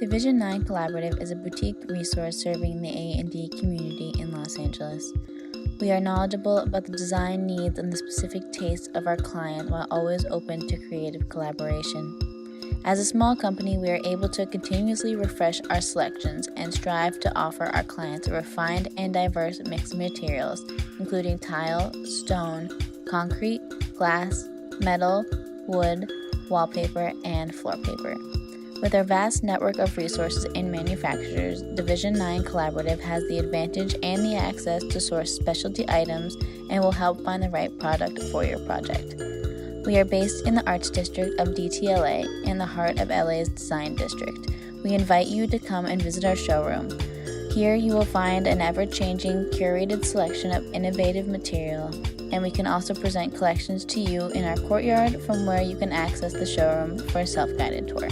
Division 9 Collaborative is a boutique resource serving the A&D community in Los Angeles. We are knowledgeable about the design needs and the specific tastes of our client while always open to creative collaboration. As a small company, we are able to continuously refresh our selections and strive to offer our clients a refined and diverse mix of materials, including tile, stone, concrete, glass, metal, wood, wallpaper, and floor paper. With our vast network of resources and manufacturers, Division 9 Collaborative has the advantage and the access to source specialty items and will help find the right product for your project. We are based in the Arts District of DTLA in the heart of LA's Design District. We invite you to come and visit our showroom. Here you will find an ever-changing, curated selection of innovative material, and we can also present collections to you in our courtyard from where you can access the showroom for a self-guided tour.